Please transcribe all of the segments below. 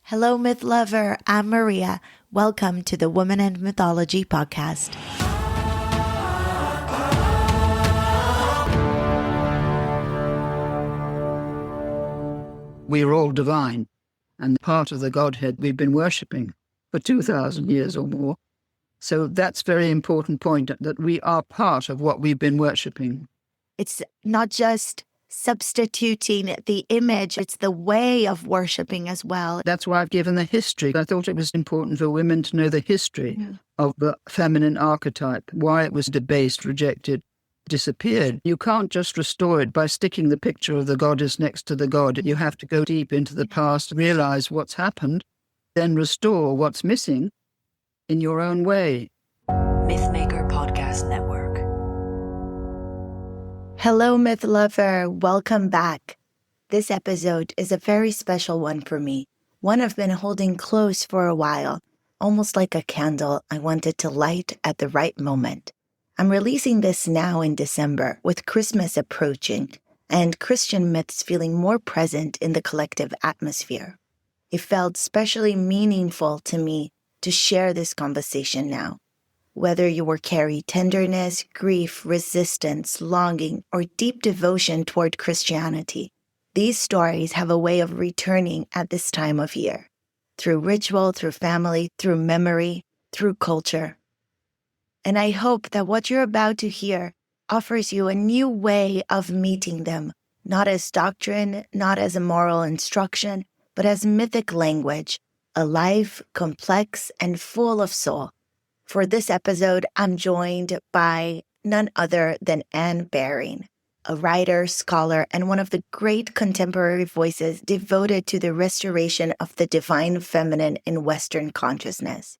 Hello, myth lover. I'm Maria. Welcome to the Women and Mythology podcast. We are all divine and part of the Godhead we've been worshipping for 2,000 years or more. So that's a very important point, that we are part of what we've been worshipping. It's not just substituting the image, it's the way of worshiping as well. That's why I've given the history. I thought it was important for women to know the history of the feminine archetype, why it was debased, rejected, disappeared. You can't just restore it by sticking the picture of the goddess next to the god. You have to go deep into the past, realize what's happened, then restore what's missing in your own way. Mythmaker Podcast Network. Hello, myth lover. Welcome back. This episode is a very special one for me. One I've been holding close for a while, almost like a candle I wanted to light at the right moment. I'm releasing this now in December, with Christmas approaching and Christian myths feeling more present in the collective atmosphere. It felt especially meaningful to me to share this conversation now. Whether you were carry tenderness, grief, resistance, longing, or deep devotion toward Christianity, these stories have a way of returning at this time of year, through ritual, through family, through memory, through culture. And I hope that what you're about to hear offers you a new way of meeting them, not as doctrine, not as a moral instruction, but as mythic language, alive, complex, and full of soul. For this episode, I'm joined by none other than Anne Baring, a writer, scholar, and one of the great contemporary voices devoted to the restoration of the divine feminine in Western consciousness.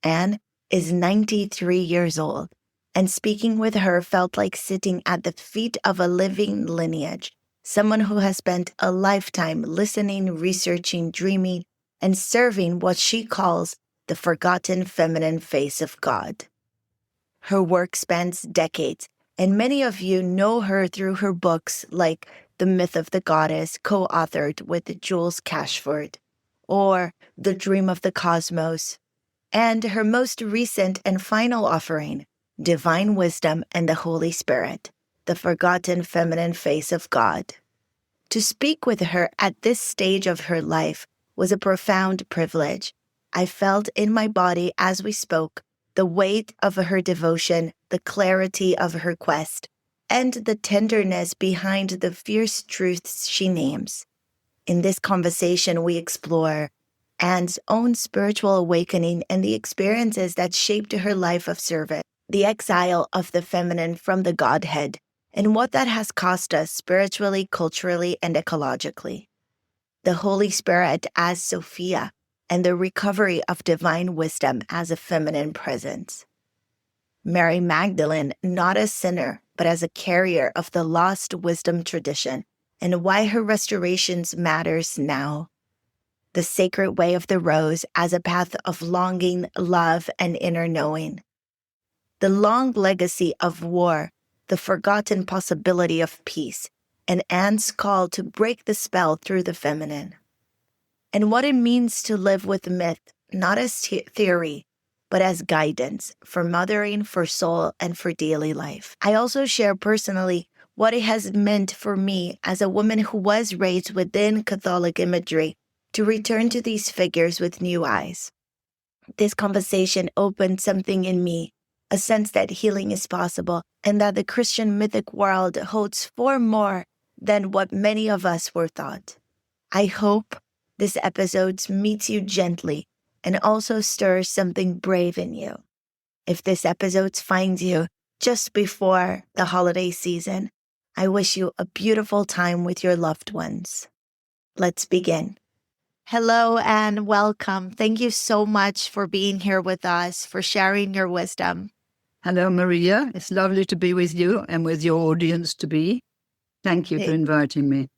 Anne is 93 years old, and speaking with her felt like sitting at the feet of a living lineage, someone who has spent a lifetime listening, researching, dreaming, and serving what she calls the forgotten feminine face of God. Her work spans decades, and many of you know her through her books like The Myth of the Goddess, co-authored with Jules Cashford, or The Dream of the Cosmos, and her most recent and final offering, Divine Wisdom and the Holy Spirit, the forgotten feminine face of God. To speak with her at this stage of her life was a profound privilege. I felt in my body as we spoke the weight of her devotion, the clarity of her quest, and the tenderness behind the fierce truths she names. In this conversation, we explore Anne's own spiritual awakening and the experiences that shaped her life of service, the exile of the feminine from the Godhead, and what that has cost us spiritually, culturally, and ecologically. The Holy Spirit as Sophia, and the recovery of divine wisdom as a feminine presence. Mary Magdalene, not a sinner, but as a carrier of the lost wisdom tradition, and why her restorations matters now. The sacred way of the rose as a path of longing, love, and inner knowing. The long legacy of war, the forgotten possibility of peace, and Anne's call to break the spell through the feminine. And what it means to live with myth, not as theory, but as guidance for mothering, for soul, and for daily life. I also share personally what it has meant for me as a woman who was raised within Catholic imagery to return to these figures with new eyes. This conversation opened something in me, a sense that healing is possible and that the Christian mythic world holds far more than what many of us were taught. I hope this episode meets you gently and also stirs something brave in you. If this episode finds you just before the holiday season, I wish you a beautiful time with your loved ones. Let's begin. Hello and welcome. Thank you so much for being here with us, for sharing your wisdom. Hello, Maria. It's lovely to be with you and with your audience to be. Thank you for inviting me.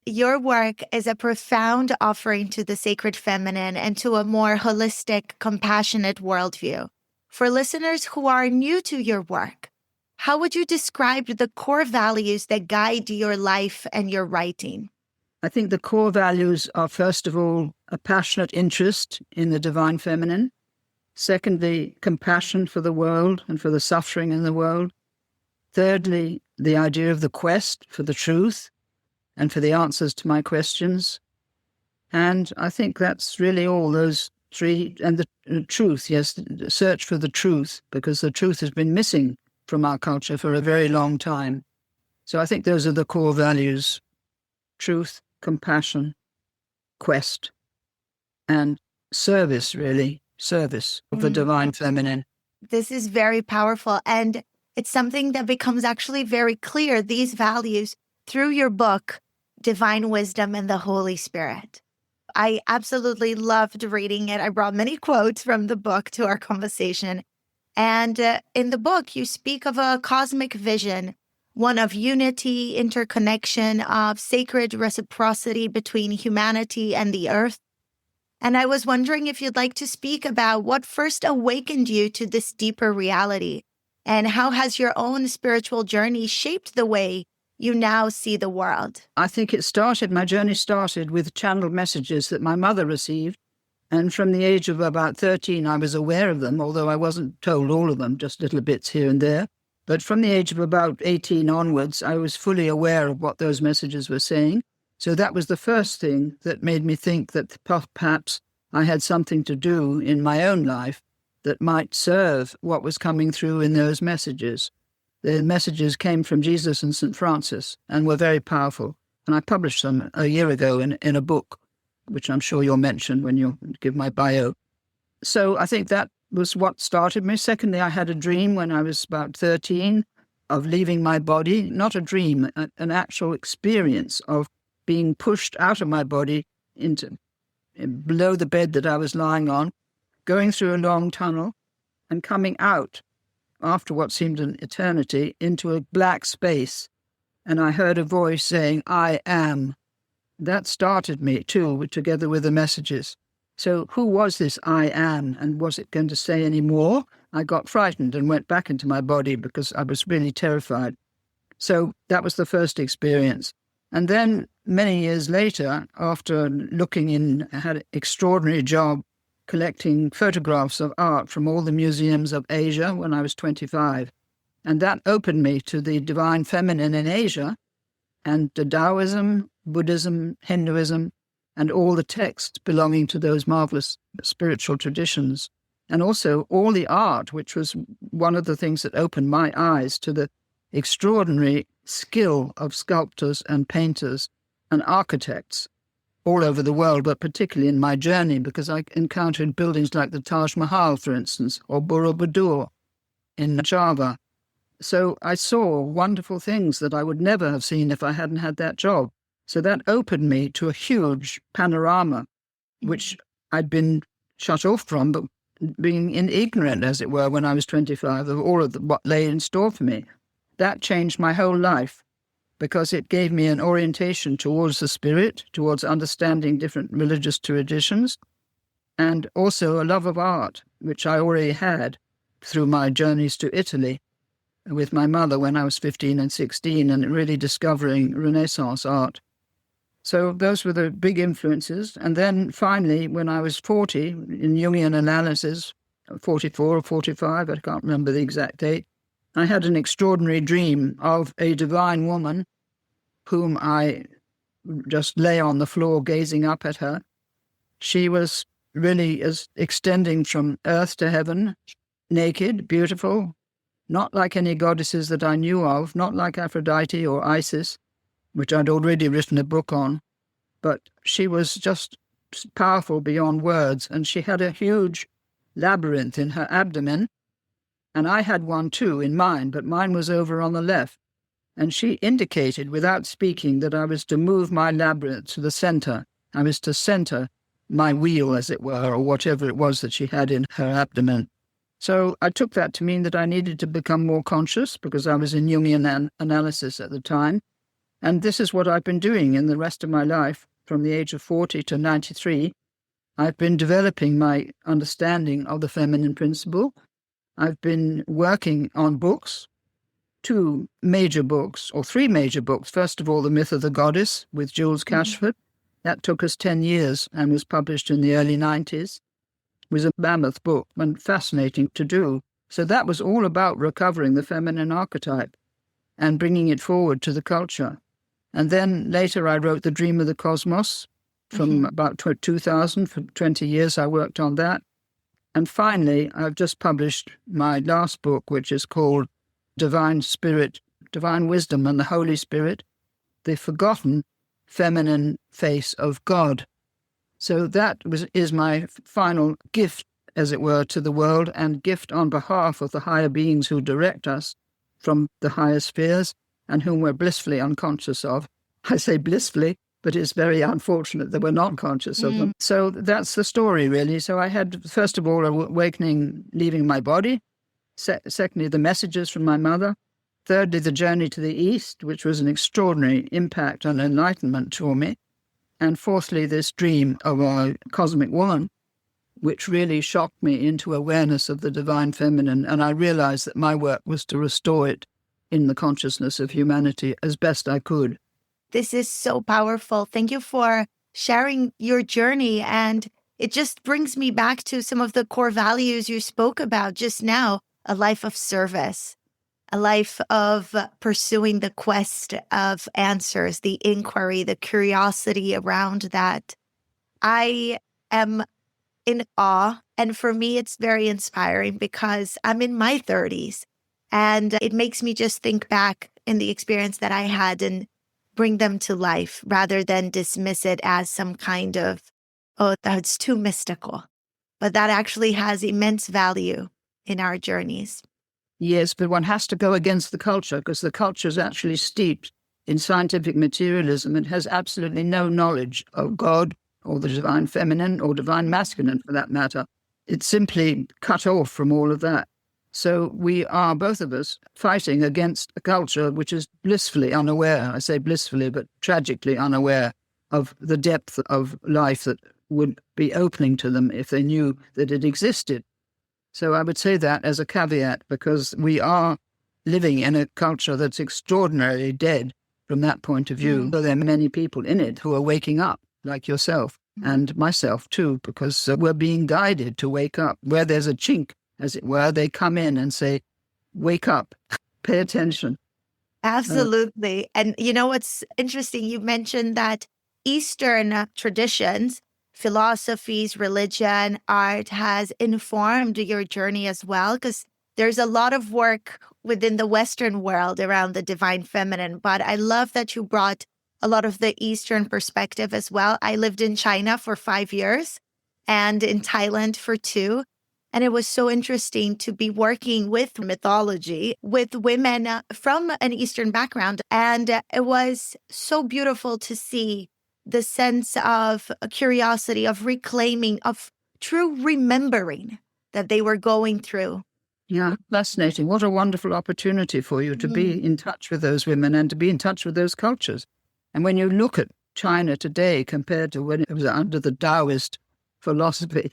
Your work is a profound offering to the sacred feminine and to a more holistic, compassionate worldview. For listeners who are new to your work, how would you describe the core values that guide your life and your writing? I think the core values are, first of all, a passionate interest in the divine feminine. Secondly, compassion for the world and for the suffering in the world. Thirdly, the idea of the quest for the truth and for the answers to my questions. And I think that's really all, those three. And the truth, yes, the search for the truth, because the truth has been missing from our culture for a very long time. So I think those are the core values: truth, compassion, quest, and service, really, service of the divine feminine. This is very powerful. And it's something that becomes actually very clear, these values, through your book, Divine Wisdom and the Holy Spirit. I absolutely loved reading it. I brought many quotes from the book to our conversation. And in the book, you speak of a cosmic vision, one of unity, interconnection, of sacred reciprocity between humanity and the earth. And I was wondering if you'd like to speak about what first awakened you to this deeper reality, and how has your own spiritual journey shaped the way you now see the world? I think my journey started with channeled messages that my mother received. And from the age of about 13, I was aware of them, although I wasn't told all of them, just little bits here and there. But from the age of about 18 onwards, I was fully aware of what those messages were saying. So that was the first thing that made me think that perhaps I had something to do in my own life that might serve what was coming through in those messages. The messages came from Jesus and St. Francis and were very powerful. And I published them a year ago in a book, which I'm sure you'll mention when you give my bio. So I think that was what started me. Secondly, I had a dream when I was about 13 of leaving my body, not a dream, an actual experience of being pushed out of my body into below the bed that I was lying on, going through a long tunnel and coming out after what seemed an eternity into a black space. And I heard a voice saying, "I am." That started me too, together with the messages. So who was this I am, and was it going to say any more? I got frightened and went back into my body because I was really terrified. So that was the first experience. And then many years later, after I had an extraordinary job collecting photographs of art from all the museums of Asia when I was 25. And that opened me to the divine feminine in Asia and to Taoism, Buddhism, Hinduism, and all the texts belonging to those marvelous spiritual traditions. And also all the art, which was one of the things that opened my eyes to the extraordinary skill of sculptors and painters and architects all over the world, but particularly in my journey, because I encountered buildings like the Taj Mahal, for instance, or Borobudur in Java. So I saw wonderful things that I would never have seen if I hadn't had that job. So that opened me to a huge panorama, which I'd been shut off from, but being ignorant, as it were, when I was 25, of all of what lay in store for me. That changed my whole life because it gave me an orientation towards the spirit, towards understanding different religious traditions, and also a love of art, which I already had through my journeys to Italy with my mother when I was 15 and 16, and really discovering Renaissance art. So those were the big influences. And then finally, when I was 40, in Jungian analysis, 44 or 45, I can't remember the exact date, I had an extraordinary dream of a divine woman whom I just lay on the floor gazing up at her. She was really as extending from earth to heaven, naked, beautiful, not like any goddesses that I knew of, not like Aphrodite or Isis, which I'd already written a book on, but she was just powerful beyond words, and she had a huge labyrinth in her abdomen, and I had one too in mine, but mine was over on the left. And she indicated without speaking that I was to move my labyrinth to the center. I was to center my wheel, as it were, or whatever it was that she had in her abdomen. So I took that to mean that I needed to become more conscious because I was in Jungian analysis at the time. And this is what I've been doing in the rest of my life, from the age of 40 to 93. I've been developing my understanding of the feminine principle. I've been working on books, two major books, or three major books. First of all, The Myth of the Goddess with Jules Cashford. That took us 10 years and was published in the early 90s. It was a mammoth book and fascinating to do. So that was all about recovering the feminine archetype and bringing it forward to the culture. And then later I wrote The Dream of the Cosmos from about 2000. For 20 years I worked on that. And finally, I've just published my last book, which is called Divine Spirit, Divine Wisdom and the Holy Spirit, the Forgotten Feminine Face of God. So that is my final gift, as it were, to the world, and gift on behalf of the higher beings who direct us from the higher spheres and whom we're blissfully unconscious of. I say blissfully, but it's very unfortunate that we're not conscious of them. So that's the story, really. So I had, first of all, awakening, leaving my body. Secondly, the messages from my mother. Thirdly, the journey to the East, which was an extraordinary impact and enlightenment for me. And fourthly, this dream of a cosmic woman, which really shocked me into awareness of the divine feminine. And I realized that my work was to restore it in the consciousness of humanity as best I could. This is so powerful. Thank you for sharing your journey. And it just brings me back to some of the core values you spoke about just now, a life of service, a life of pursuing the quest of answers, the inquiry, the curiosity around that. I am in awe. And for me, it's very inspiring because I'm in my 30s. And it makes me just think back in the experience that I had and bring them to life rather than dismiss it as some kind of, oh, that's too mystical. But that actually has immense value in our journeys. Yes, but one has to go against the culture because the culture is actually steeped in scientific materialism and has absolutely no knowledge of God or the divine feminine or divine masculine for that matter. It's simply cut off from all of that. So we are, both of us, fighting against a culture which is blissfully unaware, I say blissfully, but tragically unaware of the depth of life that would be opening to them if they knew that it existed. So I would say that as a caveat, because we are living in a culture that's extraordinarily dead from that point of view. So there are many people in it who are waking up, like yourself and myself too, because we're being guided to wake up. Where there's a chink, as it were, they come in and say, wake up, pay attention. Absolutely. And you know what's interesting? You mentioned that Eastern traditions, philosophies, religion, art has informed your journey as well, because there's a lot of work within the Western world around the divine feminine. But I love that you brought a lot of the Eastern perspective as well. I lived in China for 5 years and in Thailand for 2. And it was so interesting to be working with mythology, with women from an Eastern background. And it was so beautiful to see the sense of curiosity, of reclaiming, of true remembering that they were going through. Yeah, fascinating. What a wonderful opportunity for you to be in touch with those women and to be in touch with those cultures. And when you look at China today compared to when it was under the Taoist philosophy,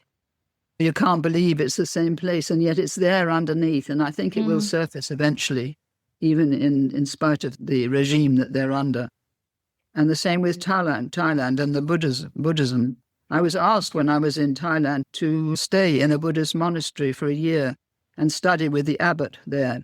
you can't believe it's the same place, and yet it's there underneath. And I think it will surface eventually, even in spite of the regime that they're under. And the same with Thailand and the Buddhism. I was asked when I was in Thailand to stay in a Buddhist monastery for a year and study with the abbot there.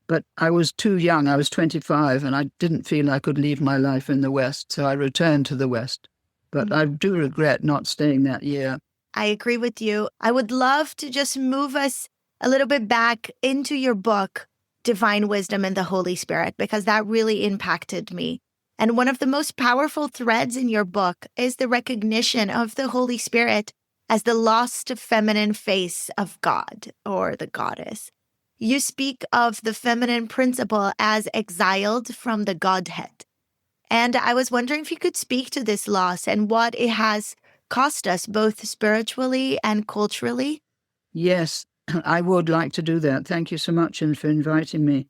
But I was too young. I was 25, and I didn't feel I could leave my life in the West, so I returned to the West. But I do regret not staying that year. I agree with you. I would love to just move us a little bit back into your book, Divine Wisdom and the Holy Spirit, because that really impacted me. And one of the most powerful threads in your book is the recognition of the Holy Spirit as the lost feminine face of God or the goddess. You speak of the feminine principle as exiled from the Godhead. And I was wondering if you could speak to this loss and what it has cost us both spiritually and culturally. Yes, I would like to do that. Thank you so much for inviting me.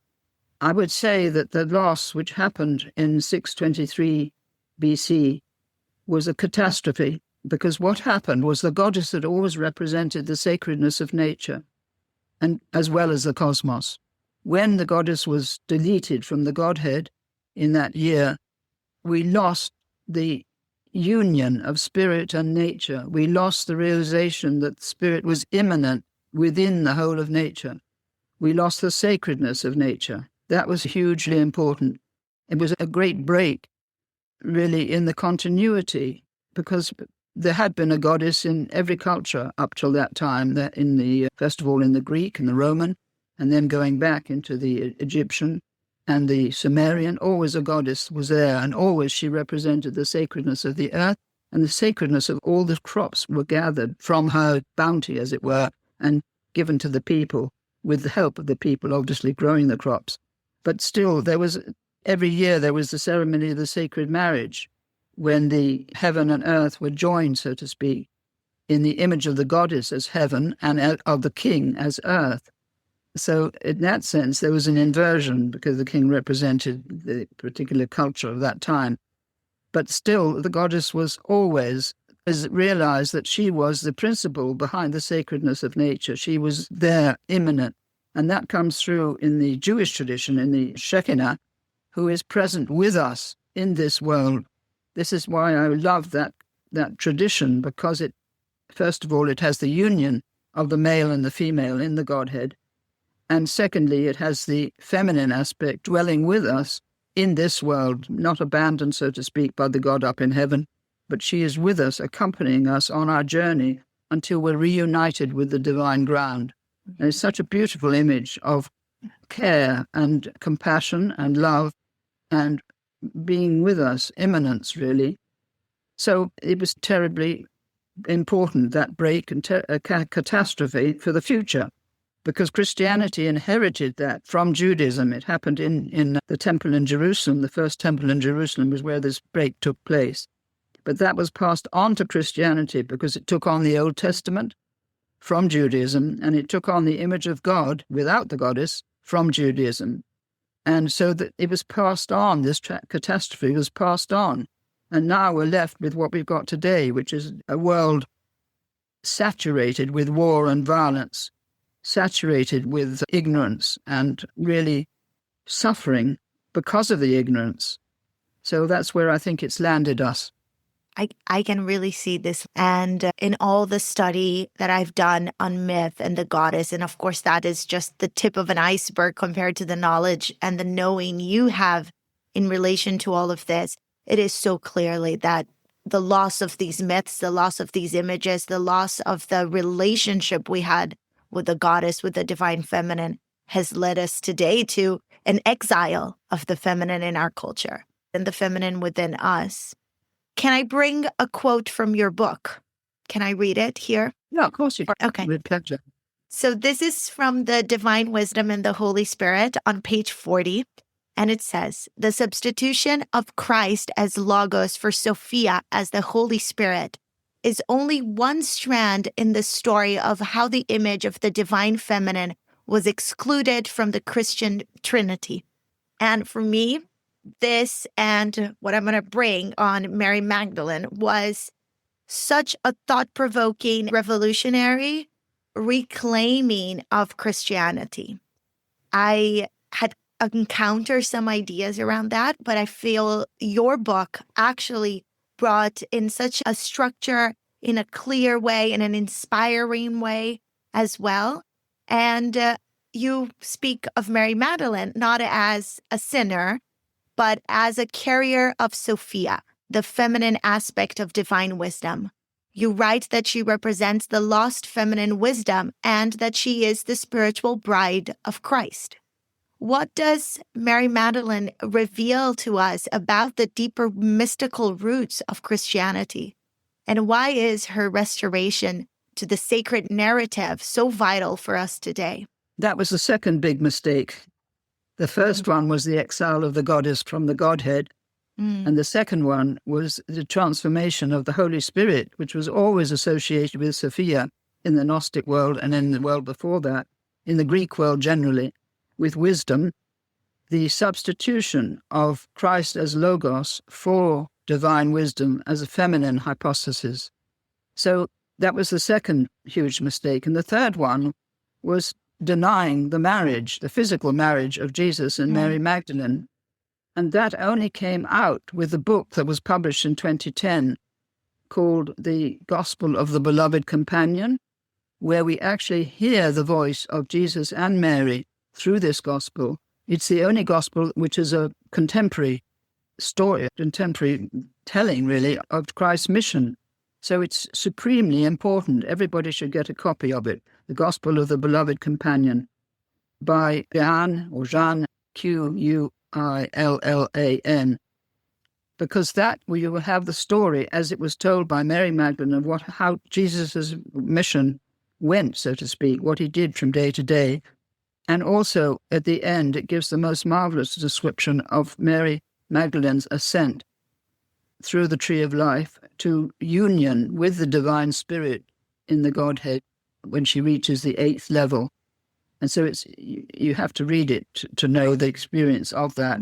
I would say that the loss which happened in 623 BC was a catastrophe, because what happened was the goddess had always represented the sacredness of nature, and as well as the cosmos. when the goddess was deleted from the Godhead in that year, we lost the union of spirit and nature. We lost the realization that spirit was immanent within the whole of nature. We lost the sacredness of nature. That was hugely important. It was a great break, really, in the continuity, because there had been a goddess in every culture up till that time, first of all in the Greek and the Roman, and then going back into the Egyptian and the Sumerian. Always a goddess was there, and always she represented the sacredness of the earth, and the sacredness of all the crops were gathered from her bounty, as it were, and given to the people, with the help of the people, obviously growing the crops. But still, every year there was the ceremony of the sacred marriage, when the heaven and earth were joined, so to speak, in the image of the goddess as heaven and of the king as earth. So in that sense, there was an inversion because the king represented the particular culture of that time. But still, the goddess was always realized that she was the principle behind the sacredness of nature. She was there, immanent. And that comes through in the Jewish tradition, in the Shekinah, who is present with us in this world. This is why I love that tradition, because first of all, it has the union of the male and the female in the Godhead. And secondly, it has the feminine aspect dwelling with us in this world, not abandoned, so to speak, by the God up in heaven, but she is with us, accompanying us on our journey until we're reunited with the divine ground. And it's such a beautiful image of care and compassion and love and being with us, immanence, really. So it was terribly important, that break and catastrophe for the future, because Christianity inherited that from Judaism. It happened in the temple in Jerusalem. The first temple in Jerusalem was where this break took place. But that was passed on to Christianity because it took on the Old Testament from Judaism, and it took on the image of God without the goddess from Judaism. And so that it was passed on, this catastrophe was passed on. And now we're left with what we've got today, which is a world saturated with war and violence, saturated with ignorance and really suffering because of the ignorance. So that's where I think it's landed us. I can really see this. And in all the study that I've done on myth and the goddess, and of course that is just the tip of an iceberg compared to the knowledge and the knowing you have in relation to all of this, it is so clearly that the loss of these myths, the loss of these images, the loss of the relationship we had with the goddess, with the divine feminine, has led us today to an exile of the feminine in our culture and the feminine within us. Can I bring a quote from your book? Can I read it here? Yeah, of course you can. Okay. With pleasure. So this is from the Divine Wisdom and the Holy Spirit on page 40. And it says, the substitution of Christ as Logos for Sophia as the Holy Spirit is only one strand in the story of how the image of the divine feminine was excluded from the Christian Trinity. And for me, this and what I'm going to bring on Mary Magdalene was such a thought-provoking, revolutionary reclaiming of Christianity. I had encountered some ideas around that, but I feel your book actually brought in such a structure, in a clear way, in an inspiring way as well. And you speak of Mary Magdalene not as a sinner, but as a carrier of Sophia, the feminine aspect of divine wisdom. You write that she represents the lost feminine wisdom and that she is the spiritual bride of Christ. What does Mary Magdalene reveal to us about the deeper mystical roots of Christianity? And why is her restoration to the sacred narrative so vital for us today? That was the second big mistake. The first one was the exile of the goddess from the Godhead. And the second one was the transformation of the Holy Spirit, which was always associated with Sophia in the Gnostic world and in the world before that, in the Greek world generally, with wisdom, the substitution of Christ as Logos for divine wisdom as a feminine hypostasis. So that was the second huge mistake. And the third one was denying the marriage, the physical marriage of Jesus and Mary Magdalene. And that only came out with a book that was published in 2010 called The Gospel of the Beloved Companion, where we actually hear the voice of Jesus and Mary through this gospel. It's the only gospel which is a contemporary story, contemporary telling, really, of Christ's mission. So it's supremely important. Everybody should get a copy of it. The Gospel of the Beloved Companion by Jeanne, Quillan, because that you will have the story as it was told by Mary Magdalene of how Jesus' mission went, so to speak, what he did from day to day. And also, at the end, it gives the most marvelous description of Mary Magdalene's ascent through the tree of life to union with the divine spirit in the Godhead when she reaches the 8th level. And so you have to read it to know the experience of that.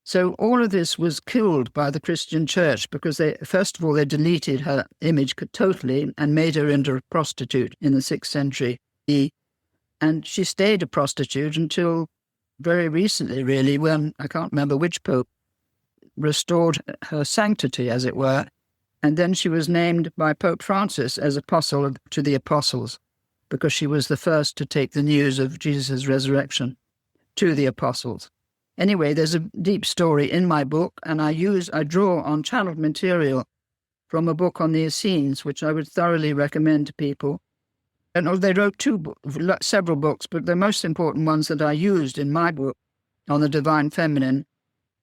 So all of this was killed by the Christian church because first of all, they deleted her image totally and made her into a prostitute in the 6th century. And she stayed a prostitute until very recently, really, when I can't remember which pope restored her sanctity, as it were. And then she was named by Pope Francis as apostle to the apostles because she was the first to take the news of Jesus' resurrection to the apostles. Anyway, there's a deep story in my book, and I draw on channeled material from a book on the Essenes, which I would thoroughly recommend to people. And they wrote several books, but the most important ones that I used in my book on the Divine Feminine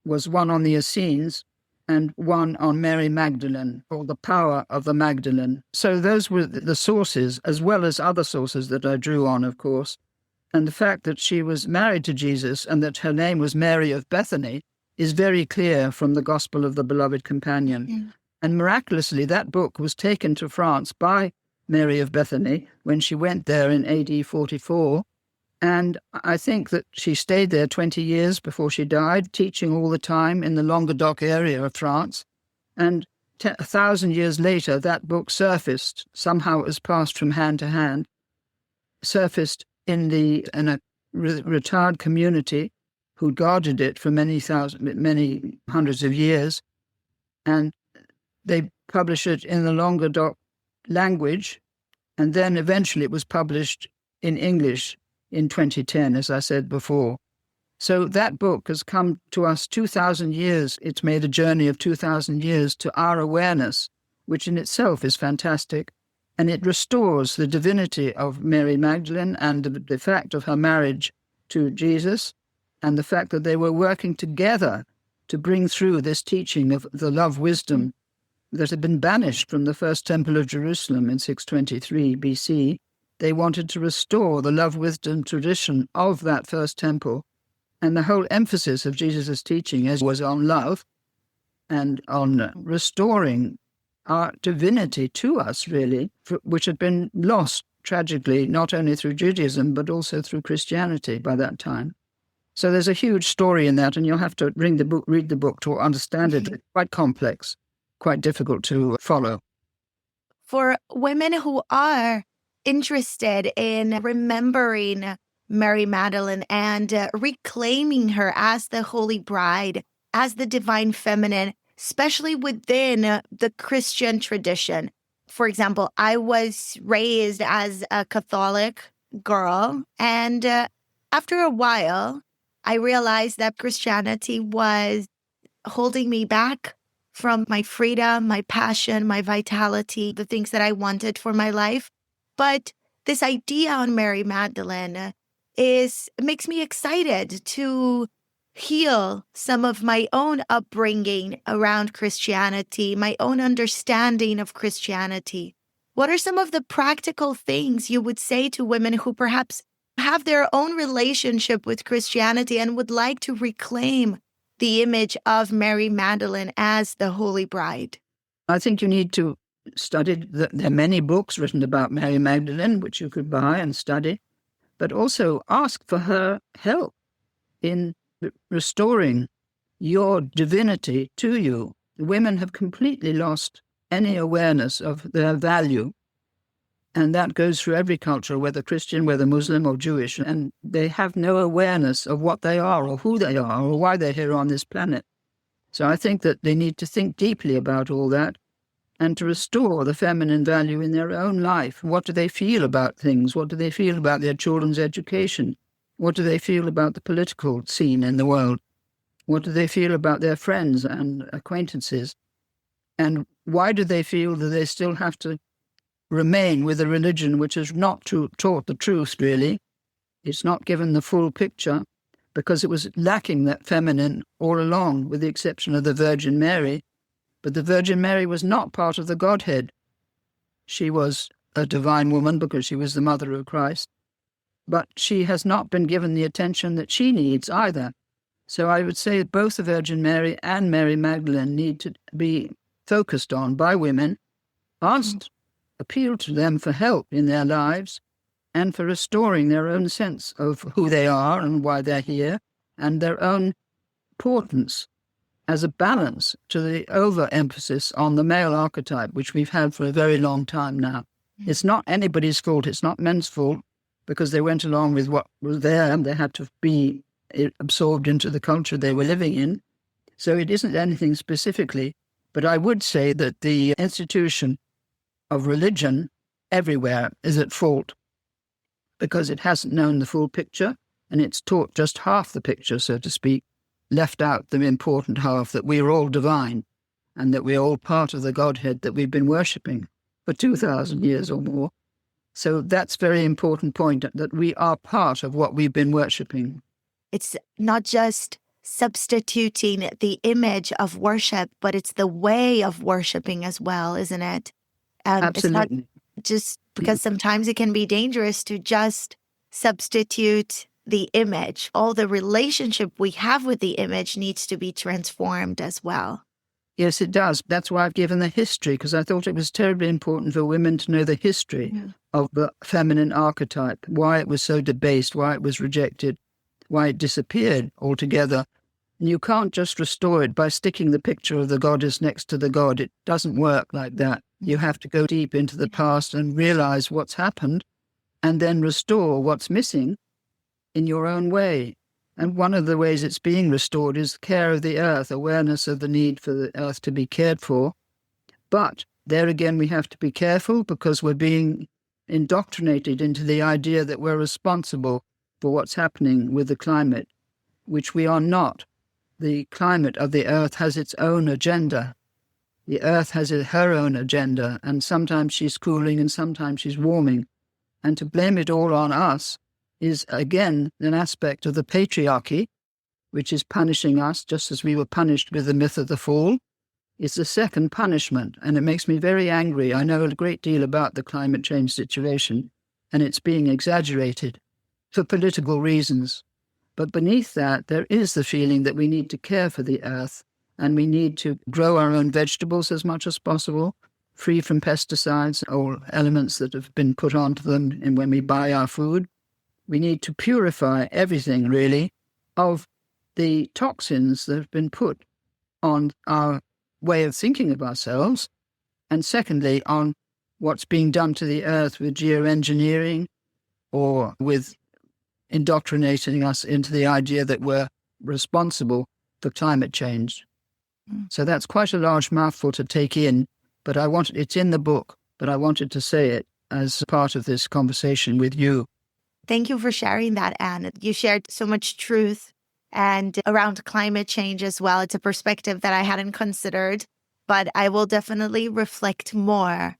was one on the Essenes and one on Mary Magdalene, or the power of the Magdalene. So those were the sources, as well as other sources that I drew on, of course. And the fact that she was married to Jesus and that her name was Mary of Bethany is very clear from the Gospel of the Beloved Companion. Mm. And miraculously, that book was taken to France by Mary of Bethany when she went there in AD 44. And I think that she stayed there 20 years before she died, teaching all the time in the Languedoc area of France. And 1,000 years later, that book surfaced. Somehow it was passed from hand to hand, surfaced in a retired community who guarded it for many hundreds of years. And they published it in the Languedoc language. And then eventually it was published in English in 2010, as I said before. So that book has come to us 2,000 years. It's made a journey of 2,000 years to our awareness, which in itself is fantastic. And it restores the divinity of Mary Magdalene and the fact of her marriage to Jesus and the fact that they were working together to bring through this teaching of the love wisdom that had been banished from the first temple of Jerusalem in 623 BC. They wanted to restore the love wisdom tradition of that first temple. And the whole emphasis of Jesus' teaching was on love and on restoring our divinity to us, really, which had been lost tragically, not only through Judaism, but also through Christianity by that time. So there's a huge story in that, and you'll have to read the book to understand it. It's quite complex, quite difficult to follow. For women who are interested in remembering Mary Magdalene and reclaiming her as the Holy Bride, as the Divine Feminine, especially within the Christian tradition. For example, I was raised as a Catholic girl, and after a while, I realized that Christianity was holding me back from my freedom, my passion, my vitality, the things that I wanted for my life. But this idea on Mary Magdalene makes me excited to heal some of my own upbringing around Christianity, my own understanding of Christianity. What are some of the practical things you would say to women who perhaps have their own relationship with Christianity and would like to reclaim the image of Mary Magdalene as the Holy Bride? I think you need to study. There are many books written about Mary Magdalene, which you could buy and study, but also ask for her help in restoring your divinity to you. Women have completely lost any awareness of their value And that goes through every culture, whether Christian, whether Muslim or Jewish. And they have no awareness of what they are or who they are or why they're here on this planet. So I think that they need to think deeply about all that and to restore the feminine value in their own life. What do they feel about things? What do they feel about their children's education? What do they feel about the political scene in the world? What do they feel about their friends and acquaintances? And why do they feel that they still have to remain with a religion which has not taught the truth, really? It's not given the full picture because it was lacking that feminine all along, with the exception of the Virgin Mary. But the Virgin Mary was not part of the Godhead. She was a divine woman because she was the mother of Christ, but she has not been given the attention that she needs either. So I would say both the Virgin Mary and Mary Magdalene need to be focused on by women, asked, appeal to them for help in their lives and for restoring their own sense of who they are and why they're here and their own importance as a balance to the overemphasis on the male archetype, which we've had for a very long time now. It's not anybody's fault. It's not men's fault because they went along with what was there and they had to be absorbed into the culture they were living in. So it isn't anything specifically, but I would say that the institution of religion everywhere is at fault because it hasn't known the full picture and it's taught just half the picture, so to speak, left out the important half that we are all divine and that we're all part of the Godhead that we've been worshipping for 2,000 years or more. So that's a very important point, that we are part of what we've been worshipping. It's not just substituting the image of worship, but it's the way of worshiping as well, isn't it? Absolutely. It's not just because sometimes it can be dangerous to just substitute the image. All the relationship we have with the image needs to be transformed as well. Yes, it does. That's why I've given the history, because I thought it was terribly important for women to know the history of the feminine archetype, why it was so debased, why it was rejected, why it disappeared altogether. And you can't just restore it by sticking the picture of the goddess next to the god. It doesn't work like that. You have to go deep into the past and realize what's happened and then restore what's missing in your own way. And one of the ways it's being restored is care of the earth, awareness of the need for the earth to be cared for. But there again, we have to be careful because we're being indoctrinated into the idea that we're responsible for what's happening with the climate, which we are not. The climate of the earth has its own agenda. The earth has her own agenda, and sometimes she's cooling and sometimes she's warming. And to blame it all on us is, again, an aspect of the patriarchy, which is punishing us just as we were punished with the myth of the fall. It's the second punishment, and it makes me very angry. I know a great deal about the climate change situation, and it's being exaggerated for political reasons. But beneath that, there is the feeling that we need to care for the earth, and we need to grow our own vegetables as much as possible, free from pesticides or elements that have been put onto them when we buy our food. We need to purify everything, really, of the toxins that have been put on our way of thinking of ourselves, and secondly, on what's being done to the earth with geoengineering or with indoctrinating us into the idea that we're responsible for climate change. So that's quite a large mouthful to take in, but it's in the book, but I wanted to say it as part of this conversation with you. Thank you for sharing that, Anne. You shared so much truth and around climate change as well. It's a perspective that I hadn't considered, but I will definitely reflect more.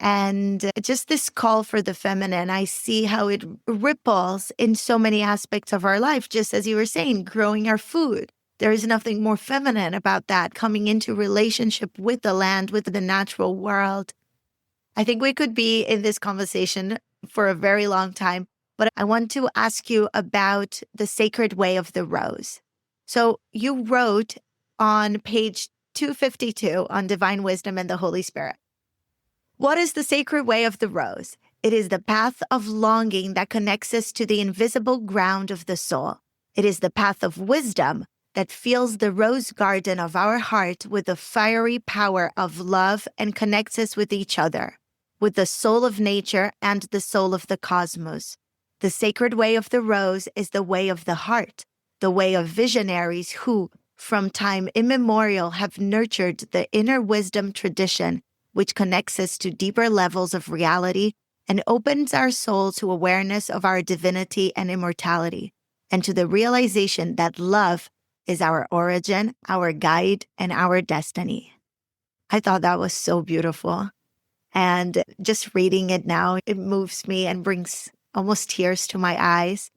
And just this call for the feminine, I see how it ripples in so many aspects of our life, just as you were saying, growing our food. There is nothing more feminine about that, coming into relationship with the land, with the natural world. I think we could be in this conversation for a very long time, but I want to ask you about the sacred way of the rose. So you wrote on page 252 on Divine Wisdom and the Holy Spirit. What is the sacred way of the rose? It is the path of longing that connects us to the invisible ground of the soul. It is the path of wisdom that fills the rose garden of our heart with the fiery power of love and connects us with each other, with the soul of nature and the soul of the cosmos. The sacred way of the rose is the way of the heart, the way of visionaries who, from time immemorial, have nurtured the inner wisdom tradition, which connects us to deeper levels of reality and opens our soul to awareness of our divinity and immortality, and to the realization that love is our origin, our guide, and our destiny. I thought that was so beautiful. And just reading it now, it moves me and brings almost tears to my eyes.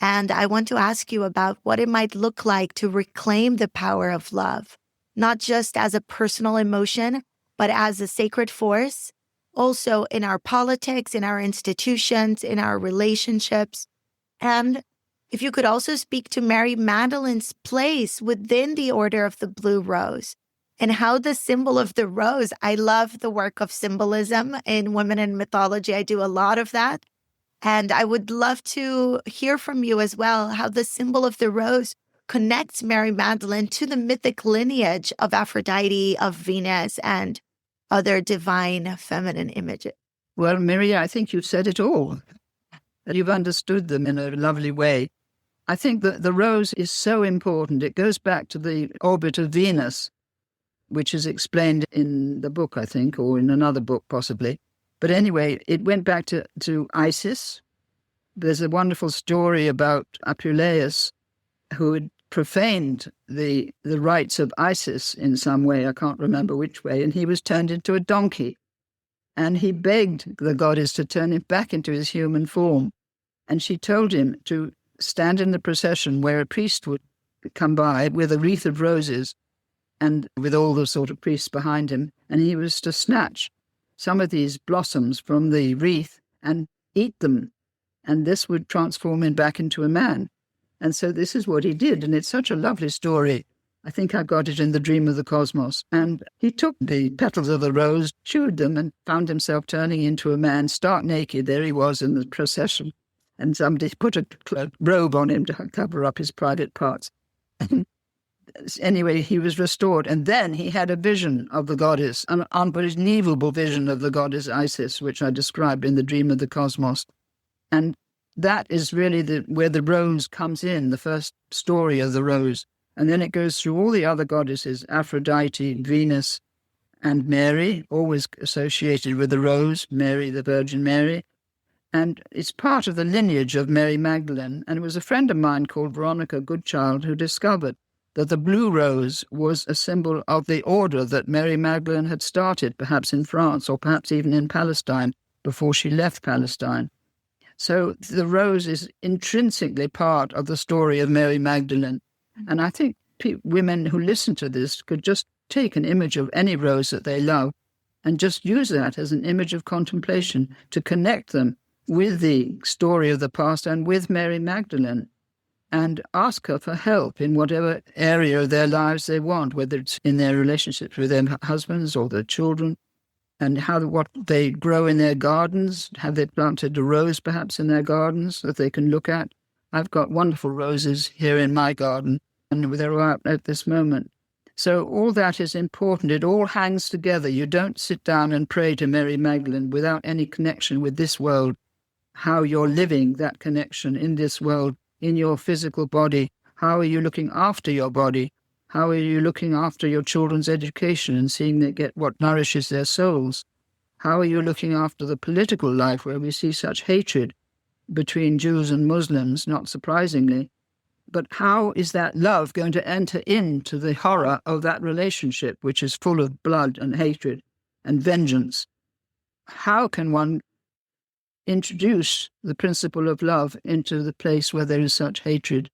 And I want to ask you about what it might look like to reclaim the power of love, not just as a personal emotion, but as a sacred force, also in our politics, in our institutions, in our relationships. And if you could also speak to Mary Magdalene's place within the Order of the Blue Rose and how the symbol of the rose, I love the work of symbolism in women in mythology. I do a lot of that. And I would love to hear from you as well how the symbol of the rose connects Mary Magdalene to the mythic lineage of Aphrodite, of Venus, and other divine feminine images. Well, Mary, I think you've said it all. You've understood them in a lovely way. I think that the rose is so important. It goes back to the orbit of Venus, which is explained in the book, I think, or in another book possibly. But anyway, it went back to Isis. There's a wonderful story about Apuleius, who had profaned the rites of Isis in some way, I can't remember which way, and he was turned into a donkey. And he begged the goddess to turn him back into his human form. And she told him to stand in the procession where a priest would come by with a wreath of roses and with all the sort of priests behind him, and he was to snatch some of these blossoms from the wreath and eat them, and this would transform him back into a man. And so this is what he did, and it's such a lovely story. I think I got it in The Dream of the Cosmos. And he took the petals of the rose, chewed them, and found himself turning into a man, stark naked. There he was in the procession, and somebody put a robe on him to cover up his private parts. Anyway, he was restored. And then he had a vision of the goddess, an unbelievable vision of the goddess Isis, which I described in The Dream of the Cosmos. And that is really where the rose comes in, the first story of the rose. And then it goes through all the other goddesses, Aphrodite, Venus, and Mary, always associated with the rose, Mary, the Virgin Mary. And it's part of the lineage of Mary Magdalene. And it was a friend of mine called Veronica Goodchild who discovered that the blue rose was a symbol of the order that Mary Magdalene had started, perhaps in France or perhaps even in Palestine, before she left Palestine. So the rose is intrinsically part of the story of Mary Magdalene. And I think women who listen to this could just take an image of any rose that they love and just use that as an image of contemplation to connect them with the story of the past and with Mary Magdalene, and ask her for help in whatever area of their lives they want, whether it's in their relationships with their husbands or their children, and what they grow in their gardens. Have they planted a rose perhaps in their gardens that they can look at? I've got wonderful roses here in my garden, and they're out at this moment. So all that is important. It all hangs together. You don't sit down and pray to Mary Magdalene without any connection with this world, how you're living that connection in this world, in your physical body. How are you looking after your body? How are you looking after your children's education and seeing they get what nourishes their souls? How are you looking after the political life where we see such hatred between Jews and Muslims, not surprisingly? But how is that love going to enter into the horror of that relationship, which is full of blood and hatred and vengeance? How can one introduce the principle of love into the place where there is such hatred?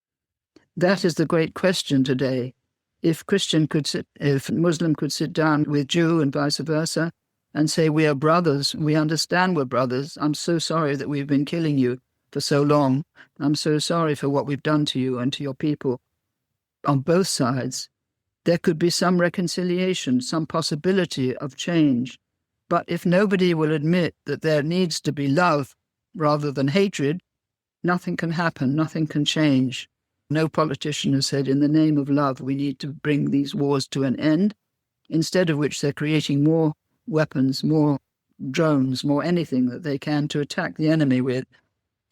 That is the great question today. If Muslim could sit down with Jew and vice versa and say, we are brothers, we understand we're brothers, I'm so sorry that we've been killing you for so long, I'm so sorry for what we've done to you and to your people, on both sides, there could be some reconciliation, some possibility of change. But if nobody will admit that there needs to be love rather than hatred, nothing can happen, nothing can change. No politician has said, in the name of love, we need to bring these wars to an end, instead of which they're creating more weapons, more drones, more anything that they can to attack the enemy with,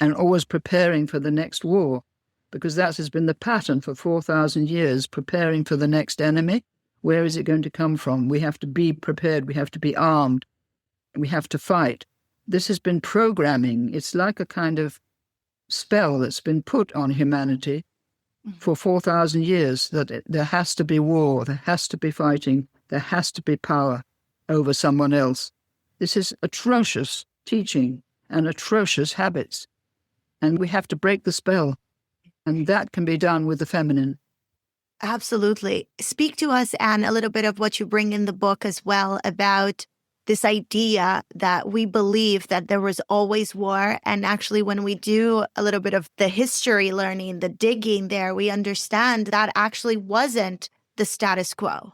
and always preparing for the next war, because that has been the pattern for 4,000 years, preparing for the next enemy. Where is it going to come from? We have to be prepared. We have to be armed. We have to fight. This has been programming. It's like a kind of spell that's been put on humanity for 4,000 years, that there has to be war, there has to be fighting, there has to be power over someone else. This is atrocious teaching and atrocious habits. And we have to break the spell. And that can be done with the feminine. Absolutely. Speak to us, Anne, a little bit of what you bring in the book as well about this idea that we believe that there was always war. And actually, when we do a little bit of the history learning, the digging there, we understand that actually wasn't the status quo,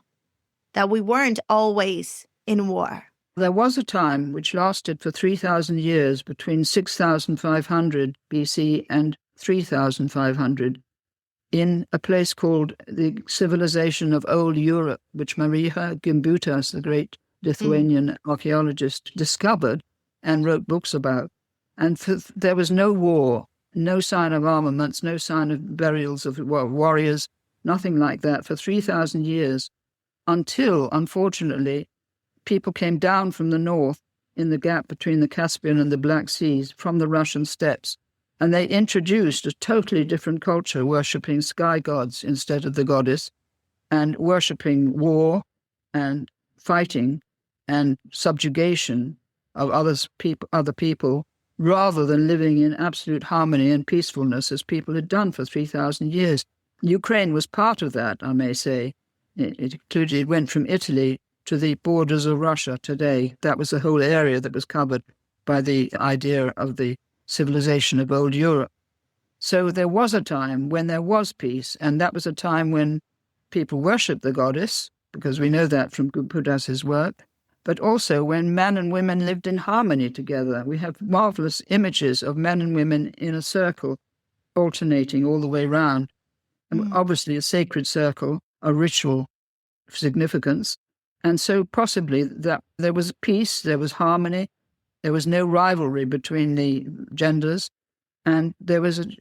that we weren't always in war. There was a time which lasted for 3,000 years between 6,500 BC and 3,500 in a place called the civilization of Old Europe, which Maria Gimbutas, the great Lithuanian archaeologist, discovered and wrote books about. And there was no war, no sign of armaments, no sign of burials of warriors, nothing like that for 3,000 years, until, unfortunately, people came down from the north in the gap between the Caspian and the Black Seas from the Russian steppes. And they introduced a totally different culture, worshipping sky gods instead of the goddess, and worshipping war and fighting and subjugation of other people, rather than living in absolute harmony and peacefulness as people had done for 3,000 years. Ukraine was part of that, I may say. It went from Italy to the borders of Russia today. That was the whole area that was covered by the idea of the civilization of Old Europe. So there was a time when there was peace, and that was a time when people worshipped the goddess, because we know that from Gimbutas's work, but also when men and women lived in harmony together. We have marvelous images of men and women in a circle, alternating all the way round. And obviously a sacred circle, a ritual significance. And so possibly that there was peace, there was harmony, there was no rivalry between the genders, and there was an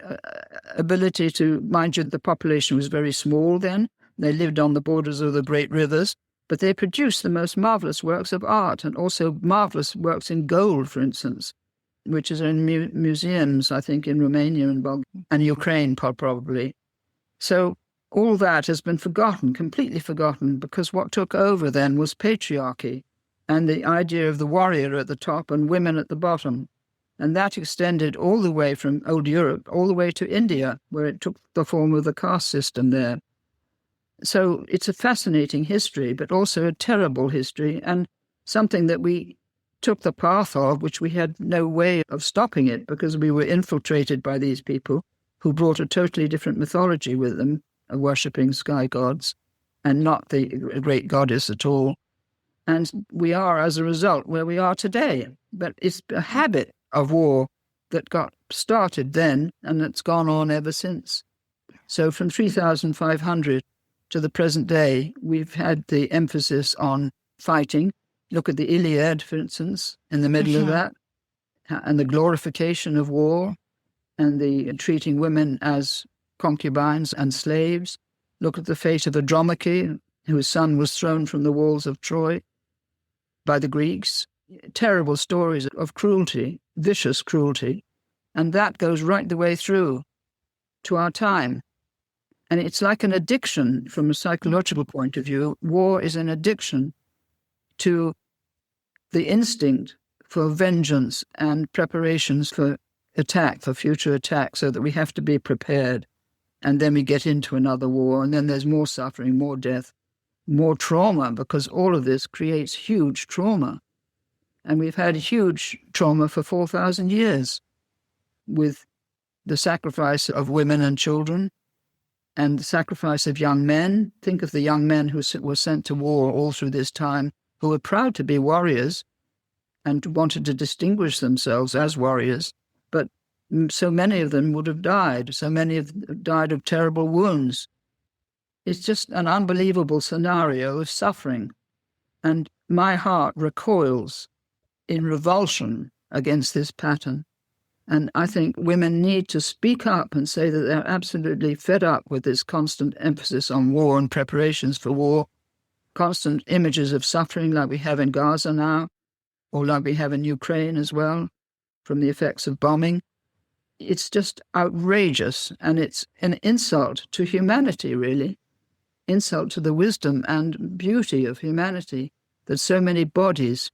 ability to, mind you, the population was very small then. They lived on the borders of the great rivers, but they produced the most marvelous works of art, and also marvelous works in gold, for instance, which is in museums, I think, in Romania and Bulgaria, and Ukraine probably. So all that has been forgotten, completely forgotten, because what took over then was patriarchy and the idea of the warrior at the top and women at the bottom. And that extended all the way from Old Europe, all the way to India, where it took the form of the caste system there. So it's a fascinating history, but also a terrible history, and something that we took the path of, which we had no way of stopping it, because we were infiltrated by these people who brought a totally different mythology with them, worshipping sky gods, and not the great goddess at all. And we are, as a result, where we are today. But it's a habit of war that got started then, and it's gone on ever since. So from 3,500 to the present day, we've had the emphasis on fighting. Look at the Iliad, for instance, in the middle of that, and the glorification of war, and the treating women as concubines and slaves. Look at the fate of Andromache, whose son was thrown from the walls of Troy by the Greeks. Terrible stories of cruelty, vicious cruelty, and that goes right the way through to our time. And it's like an addiction from a psychological point of view. War is an addiction to the instinct for vengeance and preparations for attack, for future attack, so that we have to be prepared. And then we get into another war, and then there's more suffering, more death, more trauma, because all of this creates huge trauma. And we've had huge trauma for 4,000 years with the sacrifice of women and children and the sacrifice of young men. Think of the young men who were sent to war all through this time, who were proud to be warriors and wanted to distinguish themselves as warriors, but so many of them would have died. So many have died of terrible wounds. It's just an unbelievable scenario of suffering. And my heart recoils in revulsion against this pattern. And I think women need to speak up and say that they're absolutely fed up with this constant emphasis on war and preparations for war, constant images of suffering like we have in Gaza now, or like we have in Ukraine as well, from the effects of bombing. It's just outrageous, and it's an insult to humanity, really. Insult to the wisdom and beauty of humanity, that so many bodies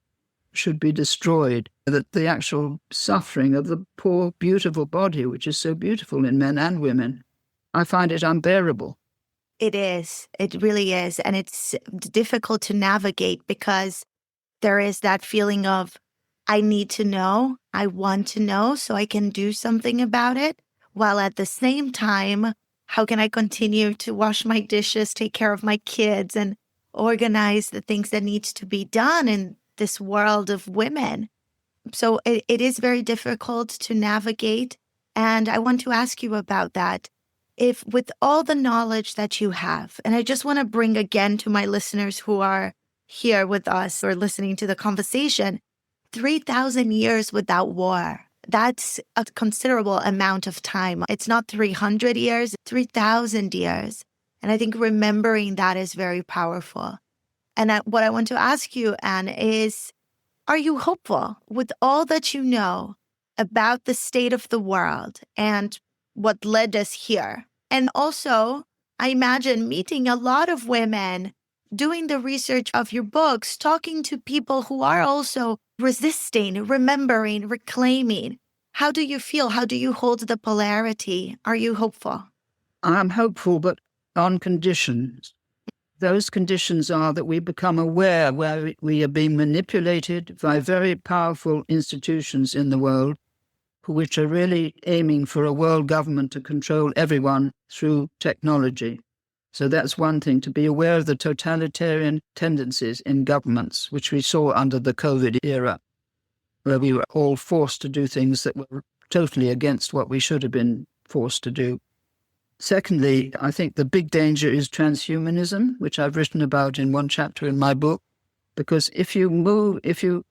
should be destroyed, that the actual suffering of the poor, beautiful body, which is so beautiful in men and women, I find it unbearable. It is. It really is. And it's difficult to navigate because there is that feeling of, I need to know, I want to know so I can do something about it. While at the same time, how can I continue to wash my dishes, take care of my kids, and organize the things that needs to be done in this world of women? So it is very difficult to navigate. And I want to ask you about that. If with all the knowledge that you have, and I just want to bring again to my listeners who are here with us or listening to the conversation, 3,000 years without war. That's a considerable amount of time. It's not 300 years, 3,000 years. And I think remembering that is very powerful. And what I want to ask you, Anne, is, are you hopeful with all that you know about the state of the world and what led us here? And also, I imagine meeting a lot of women, doing the research of your books, talking to people who are also resisting, remembering, reclaiming. How do you feel? How do you hold the polarity? Are you hopeful? I'm hopeful, but on conditions. Those conditions are that we become aware where we are being manipulated by very powerful institutions in the world, which are really aiming for a world government to control everyone through technology. So that's one thing, to be aware of the totalitarian tendencies in governments, which we saw under the COVID era, where we were all forced to do things that were totally against what we should have been forced to do. Secondly, I think the big danger is transhumanism, which I've written about in one chapter in my book, because if you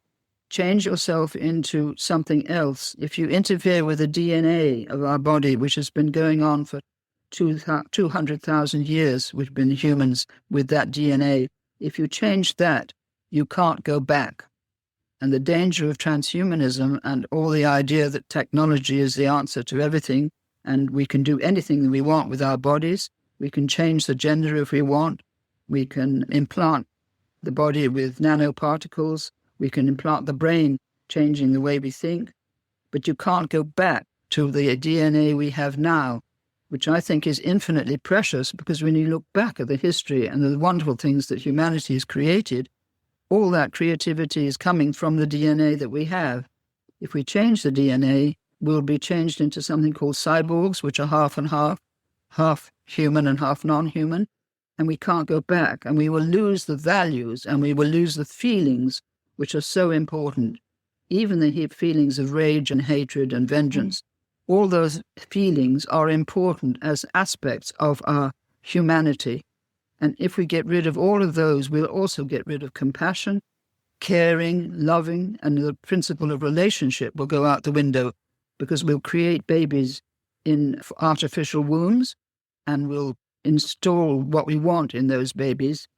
change yourself into something else, if you interfere with the DNA of our body, which has been going on for 200,000 years, we've been humans with that DNA, if you change that, you can't go back. And the danger of transhumanism and all the idea that technology is the answer to everything, and we can do anything that we want with our bodies, we can change the gender if we want, we can implant the body with nanoparticles, we can implant the brain, changing the way we think, but you can't go back to the DNA we have now, which I think is infinitely precious, because when you look back at the history and the wonderful things that humanity has created, all that creativity is coming from the DNA that we have. If we change the DNA, we'll be changed into something called cyborgs, which are half and half human and half non-human, and we can't go back, and we will lose the values and we will lose the feelings which are so important, even the feelings of rage and hatred and vengeance. All those feelings are important as aspects of our humanity. And if we get rid of all of those, we'll also get rid of compassion, caring, loving, and the principle of relationship will go out the window, because we'll create babies in artificial wombs and we'll install what we want in those babies.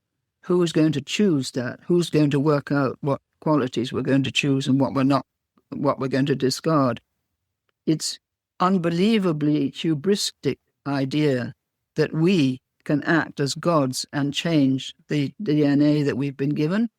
Who is going to choose that? Who's going to work out what qualities we're going to choose and what we're going to discard? It's unbelievably hubristic idea that we can act as gods and change the DNA that we've been given.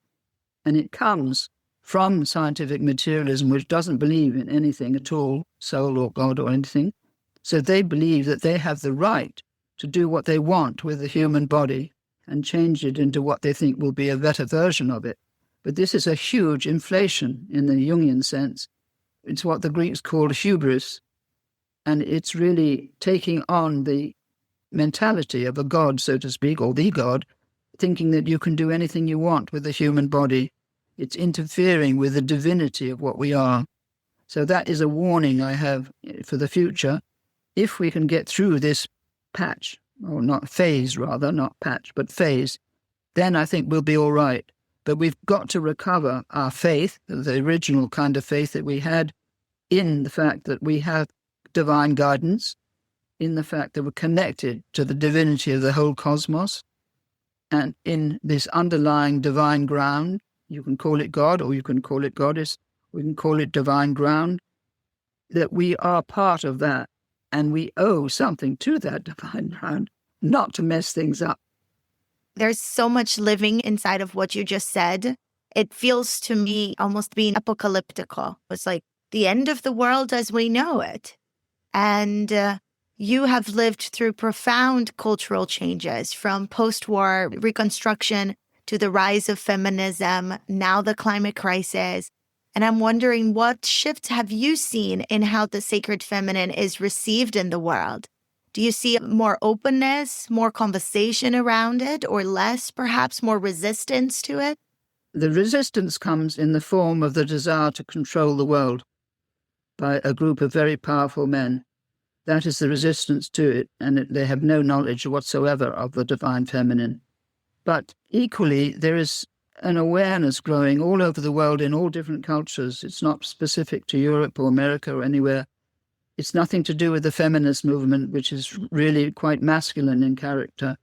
And it comes from scientific materialism, which doesn't believe in anything at all, soul or God or anything. So they believe that they have the right to do what they want with the human body and change it into what they think will be a better version of it. But this is a huge inflation in the Jungian sense. It's what the Greeks called hubris, and it's really taking on the mentality of a god, so to speak, or the god, thinking that you can do anything you want with the human body. It's interfering with the divinity of what we are. So that is a warning I have for the future. If we can get through this patch, or not phase rather, not patch, but phase, then I think we'll be all right. But we've got to recover our faith, the original kind of faith that we had, in the fact that we have divine guidance, in the fact that we're connected to the divinity of the whole cosmos, and in this underlying divine ground. You can call it God, or you can call it goddess, we can call it divine ground, that we are part of that, and we owe something to that divine ground, not to mess things up. There's so much living inside of what you just said. It feels to me almost being apocalyptical. It's like the end of the world as we know it. And you have lived through profound cultural changes, from post-war reconstruction to the rise of feminism, now the climate crisis. And I'm wondering, what shifts have you seen in how the sacred feminine is received in the world? Do you see more openness, more conversation around it, or less, perhaps more resistance to it? The resistance comes in the form of the desire to control the world by a group of very powerful men. That is the resistance to it, and they have no knowledge whatsoever of the divine feminine. But equally, there is an awareness growing all over the world in all different cultures. It's not specific to Europe or America or anywhere. It's nothing to do with the feminist movement, which is really quite masculine in character.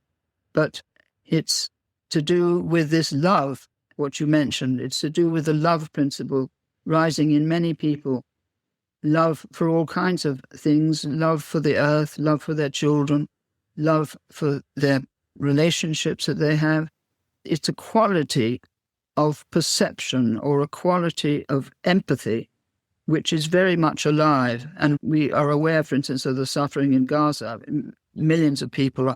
But it's to do with this love, what you mentioned. It's to do with the love principle rising in many people. Love for all kinds of things, love for the earth, love for their children, love for their relationships that they have. It's a quality of perception or a quality of empathy which is very much alive. And we are aware, for instance, of the suffering in Gaza. Millions of people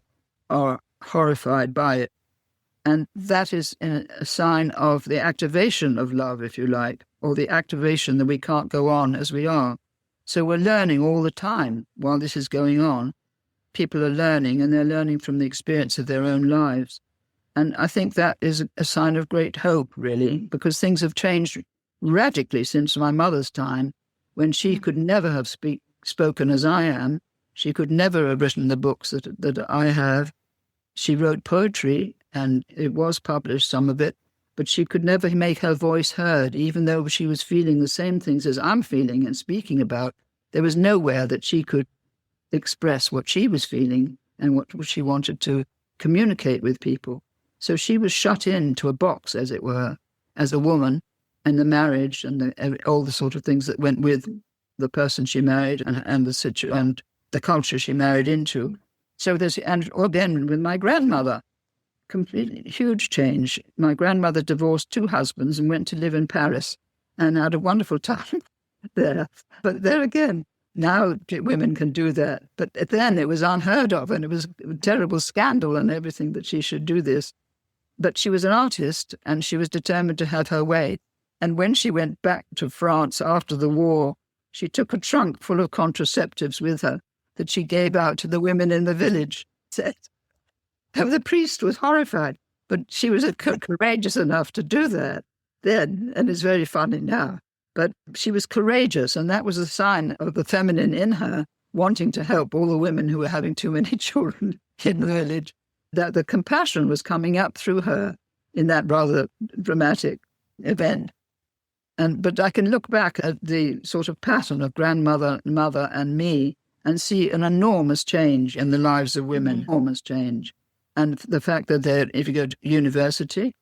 are horrified by it. And that is a sign of the activation of love, if you like, or the activation that we can't go on as we are. So we're learning all the time while this is going on. People are learning, and they're learning from the experience of their own lives. And I think that is a sign of great hope, really, because things have changed radically since my mother's time, when she could never have spoken as I am. She could never have written the books that I have. She wrote poetry, and it was published, some of it, but she could never make her voice heard, even though she was feeling the same things as I'm feeling and speaking about. There was nowhere that she could express what she was feeling and what she wanted to communicate with people. So she was shut into a box, as it were, as a woman, and the marriage and all the sort of things that went with the person she married and the culture she married into. So then with my grandmother, completely huge change. My grandmother divorced 2 husbands and went to live in Paris and had a wonderful time there. But there again, now women can do that. But then it was unheard of, and it was a terrible scandal and everything that she should do this. But she was an artist, and she was determined to have her way. And when she went back to France after the war, she took a trunk full of contraceptives with her that she gave out to the women in the village. The priest was horrified, but she was courageous enough to do that then, and it's very funny now. But she was courageous, and that was a sign of the feminine in her, wanting to help all the women who were having too many children in the village, that the compassion was coming up through her in that rather dramatic event. But I can look back at the sort of pattern of grandmother, mother, and me and see an enormous change in the lives of women, enormous change. And the fact that if you go to university,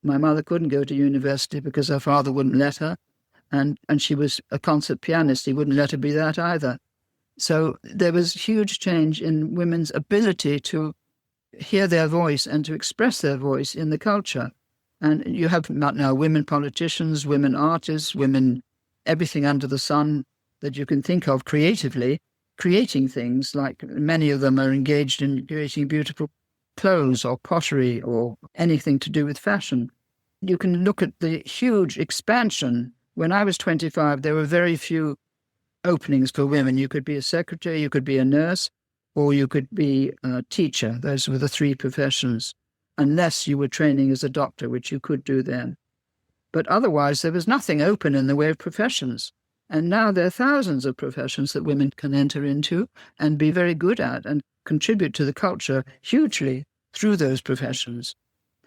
my mother couldn't go to university because her father wouldn't let her. And she was a concert pianist. He wouldn't let her be that either. So there was huge change in women's ability to hear their voice and to express their voice in the culture. And you have now women politicians, women artists, women, everything under the sun that you can think of creatively, creating things, like many of them are engaged in creating beautiful clothes or pottery or anything to do with fashion. You can look at the huge expansion. When I was 25, there were very few openings for women. You could be a secretary, you could be a nurse, or you could be a teacher. Those were the 3 professions, unless you were training as a doctor, which you could do then. But otherwise, there was nothing open in the way of professions. And now there are thousands of professions that women can enter into and be very good at and contribute to the culture hugely through those professions.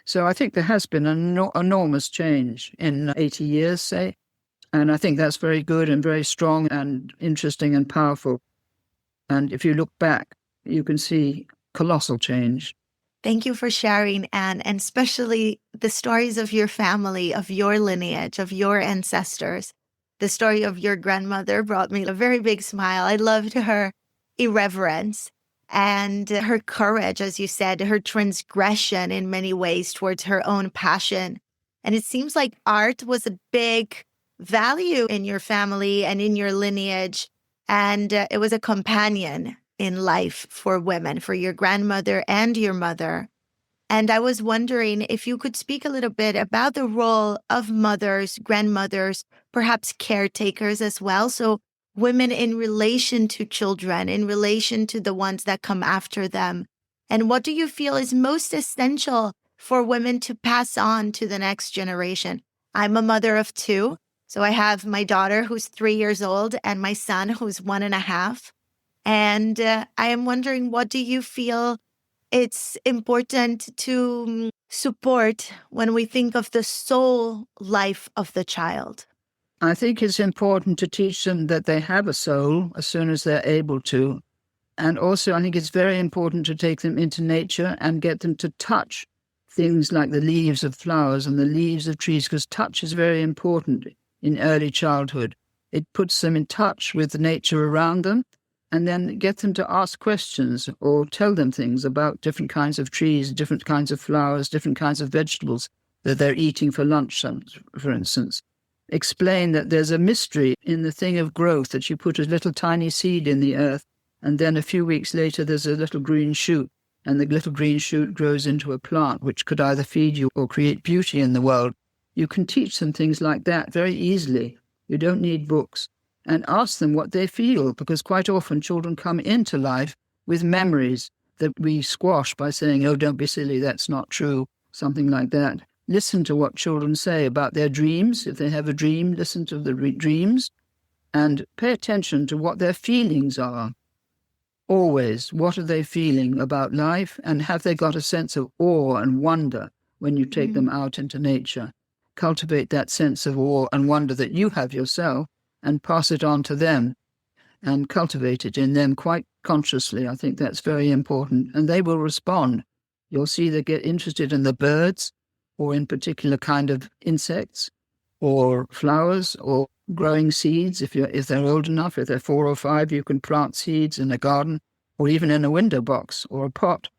So I think there has been an enormous change in 80 years, say. And I think that's very good and very strong and interesting and powerful. And if you look back, you can see colossal change. Thank you for sharing, Anne, and especially the stories of your family, of your lineage, of your ancestors. The story of your grandmother brought me a very big smile. I loved her irreverence and her courage, as you said, her transgression in many ways towards her own passion. And it seems like art was a big value in your family and in your lineage. And it was a companion in life for women, for your grandmother and your mother. And I was wondering if you could speak a little bit about the role of mothers, grandmothers, perhaps caretakers as well. So women in relation to children, in relation to the ones that come after them. And what do you feel is most essential for women to pass on to the next generation? I'm a mother of two. So I have my daughter who's 3 years old and my son who's 1.5. And I am wondering, what do you feel it's important to support when we think of the soul life of the child? I think it's important to teach them that they have a soul as soon as they're able to. And also, I think it's very important to take them into nature and get them to touch things like the leaves of flowers and the leaves of trees, because touch is very important in early childhood. It puts them in touch with the nature around them, and then get them to ask questions or tell them things about different kinds of trees, different kinds of flowers, different kinds of vegetables that they're eating for lunch, for instance. Explain that there's a mystery in the thing of growth, that you put a little tiny seed in the earth, and then a few weeks later there's a little green shoot, and the little green shoot grows into a plant which could either feed you or create beauty in the world. You can teach them things like that very easily. You don't need books. And ask them what they feel, because quite often children come into life with memories that we squash by saying, oh, don't be silly, that's not true, something like that. Listen to what children say about their dreams. If they have a dream, listen to the dreams and pay attention to what their feelings are. Always, what are they feeling about life, and have they got a sense of awe and wonder when you take them out into nature? Cultivate that sense of awe and wonder that you have yourself, and pass it on to them and cultivate it in them quite consciously. I think that's very important. And they will respond. You'll see they get interested in the birds, or in particular kind of insects or flowers or growing seeds. If they're old enough, if they're 4 or 5, you can plant seeds in a garden or even in a window box or a pot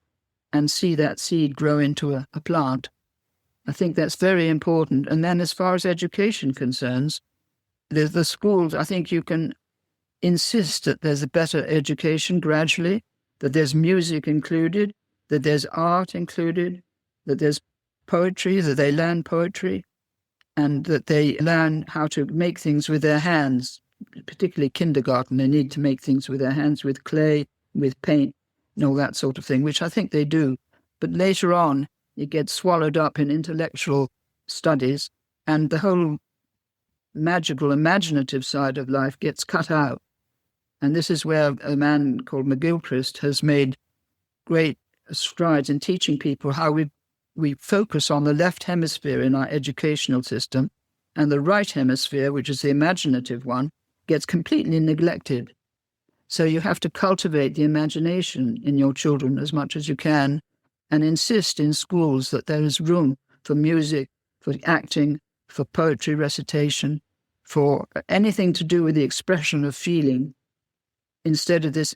and see that seed grow into a plant. I think that's very important. And then as far as education concerns, the schools, I think you can insist that there's a better education gradually, that there's music included, that there's art included, that there's poetry, that they learn poetry, and that they learn how to make things with their hands, particularly kindergarten. They need to make things with their hands, with clay, with paint, and all that sort of thing, which I think they do. But later on, it gets swallowed up in intellectual studies, and the whole magical, imaginative side of life gets cut out. And this is where a man called McGilchrist has made great strides in teaching people how we focus on the left hemisphere in our educational system, and the right hemisphere, which is the imaginative one, gets completely neglected. So you have to cultivate the imagination in your children as much as you can, and insist in schools that there is room for music, for acting, for poetry recitation, for anything to do with the expression of feeling, instead of this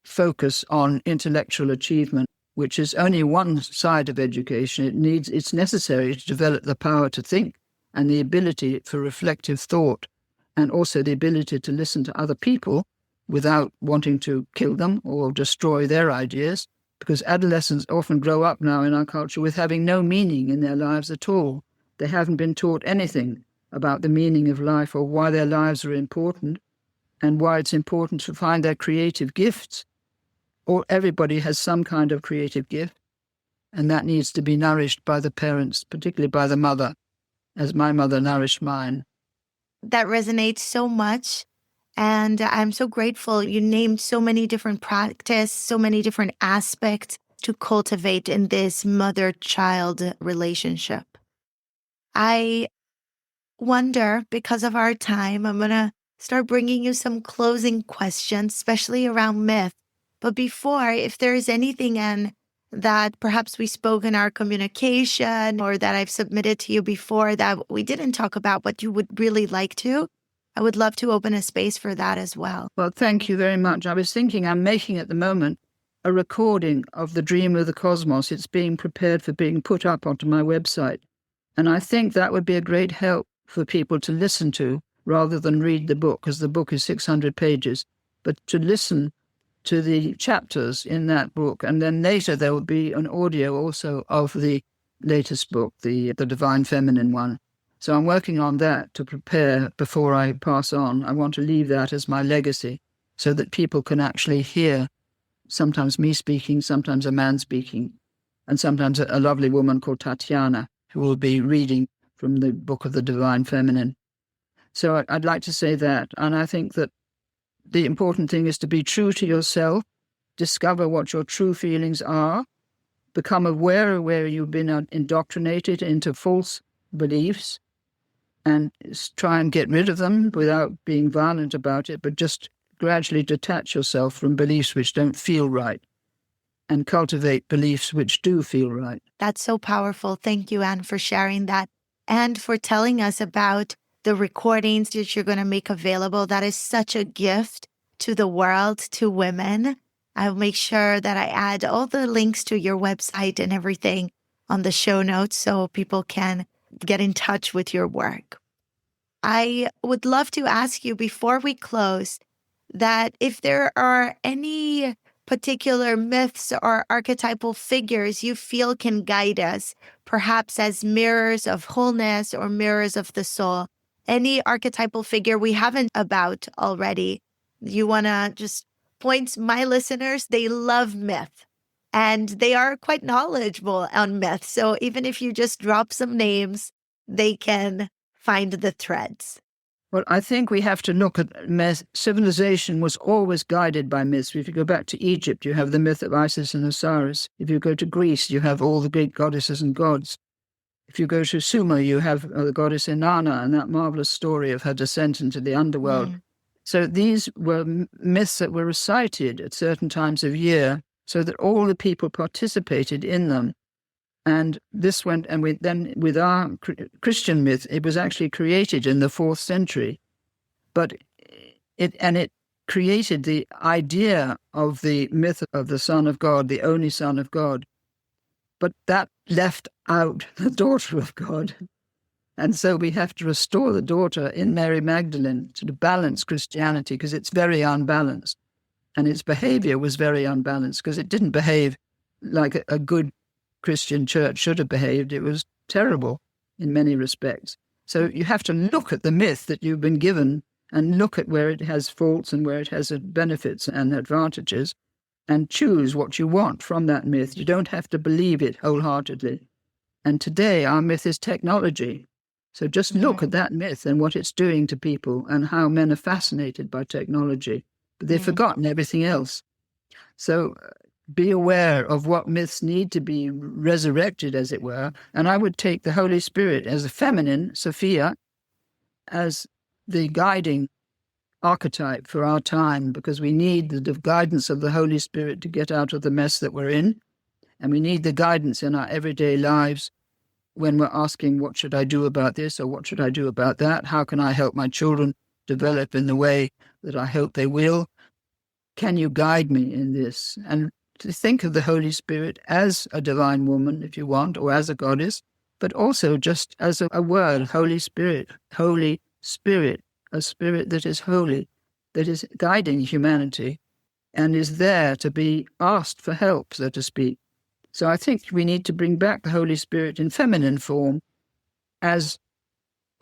focus on intellectual achievement, which is only one side of education. It's necessary to develop the power to think and the ability for reflective thought, and also the ability to listen to other people without wanting to kill them or destroy their ideas, because adolescents often grow up now in our culture with having no meaning in their lives at all. They haven't been taught anything about the meaning of life or why their lives are important and why it's important to find their creative gifts. Or everybody has some kind of creative gift, and that needs to be nourished by the parents, particularly by the mother, as my mother nourished mine. That resonates so much. And I'm so grateful. You named so many different practices, so many different aspects to cultivate in this mother-child relationship. I wonder, because of our time, I'm going to start bringing you some closing questions, especially around myth. But before, if there is anything, Anne, that perhaps we spoke in our communication or that I've submitted to you before that we didn't talk about, but you would really like to, I would love to open a space for that as well. Well, thank you very much. I was thinking I'm making at the moment a recording of the Dream of the Cosmos. It's being prepared for being put up onto my website. And I think that would be a great help for people to listen to rather than read the book, because the book is 600 pages, but to listen to the chapters in that book. And then later there will be an audio also of the latest book, the Divine Feminine one. So I'm working on that to prepare before I pass on. I want to leave that as my legacy so that people can actually hear sometimes me speaking, sometimes a man speaking, and sometimes a lovely woman called Tatiana who will be reading from the book of the Divine Feminine. So I'd like to say that. And I think that the important thing is to be true to yourself, discover what your true feelings are, become aware of where you've been indoctrinated into false beliefs, and try and get rid of them without being violent about it, but just gradually detach yourself from beliefs which don't feel right and cultivate beliefs which do feel right. That's so powerful. Thank you, Anne, for sharing that and for telling us about the recordings that you're going to make available. That is such a gift to the world, to women. I'll make sure that I add all the links to your website and everything on the show notes so people can get in touch with your work. I would love to ask you before we close that if there are any particular myths or archetypal figures you feel can guide us, perhaps as mirrors of wholeness or mirrors of the soul, any archetypal figure we haven't about already, you want to just point my listeners, they love myth and they are quite knowledgeable on myth. So even if you just drop some names, they can find the threads. Well, I think we have to look at myth. Civilization was always guided by myths. If you go back to Egypt, you have the myth of Isis and Osiris. If you go to Greece, you have all the great goddesses and gods. If you go to Sumer, you have the goddess Inanna and that marvelous story of her descent into the underworld. So these were myths that were recited at certain times of year so that all the people participated in them. And this went, and with our Christian myth, it was actually created in the 4th century. But it created the idea of the myth of the Son of God, the only Son of God. But that left out the daughter of God. And so we have to restore the daughter in Mary Magdalene to balance Christianity, because it's very unbalanced. And its behavior was very unbalanced because it didn't behave like a good Christian church should have behaved. It was terrible in many respects. So you have to look at the myth that you've been given and look at where it has faults and where it has benefits and advantages and choose what you want from that myth. You don't have to believe it wholeheartedly. And today our myth is technology. So just look at that myth and what it's doing to people and how men are fascinated by technology. But they've forgotten everything else. So be aware of what myths need to be resurrected, as it were. And I would take the Holy Spirit as a feminine, Sophia, as the guiding archetype for our time, because we need the guidance of the Holy Spirit to get out of the mess that we're in. And we need the guidance in our everyday lives when we're asking, what should I do about this or what should I do about that? How can I help my children develop in the way that I hope they will? Can you guide me in this? And to think of the Holy Spirit as a divine woman, if you want, or as a goddess, but also just as a word, Holy Spirit, a spirit that is holy, that is guiding humanity and is there to be asked for help, so to speak. So I think we need to bring back the Holy Spirit in feminine form as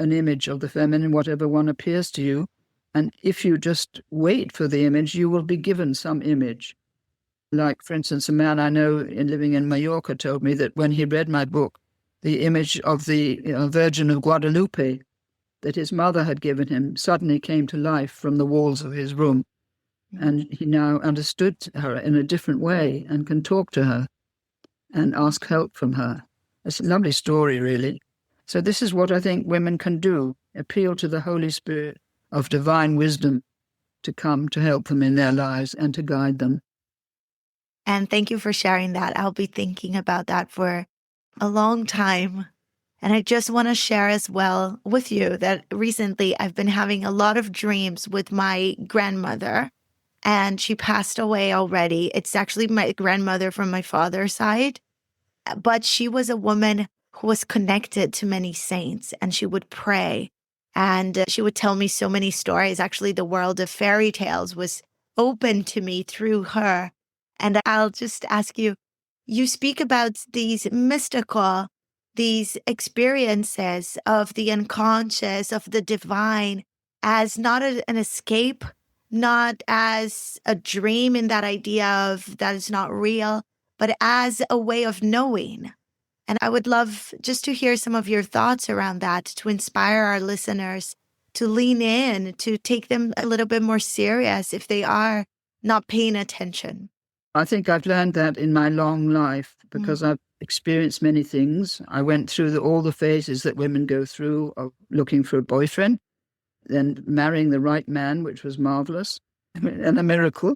an image of the feminine, whatever one appears to you. And if you just wait for the image, you will be given some image. Like, for instance, a man I know living in Mallorca told me that when he read my book, the image of the Virgin of Guadalupe that his mother had given him suddenly came to life from the walls of his room. And he now understood her in a different way and can talk to her. and ask help from her. It's a lovely story, really. So this is what I think women can do, appeal to the Holy Spirit of divine wisdom to come to help them in their lives and to guide them. And thank you for sharing that. I'll be thinking about that for a long time. And I just want to share as well with you that recently I've been having a lot of dreams with my grandmother, and she passed away already. It's actually my grandmother from my father's side, but she was a woman who was connected to many saints, and she would pray, and she would tell me so many stories. Actually, the world of fairy tales was open to me through her. And I'll just ask you, you speak about these mystical, these experiences of the unconscious, of the divine, as not an escape, not as a dream in that idea of that is not real, but as a way of knowing. And I would love just to hear some of your thoughts around that, to inspire our listeners to lean in, to take them a little bit more serious if they are not paying attention. I think I've learned that in my long life because I've experienced many things. I went through all the phases that women go through of looking for a boyfriend, then marrying the right man, which was marvelous and a miracle,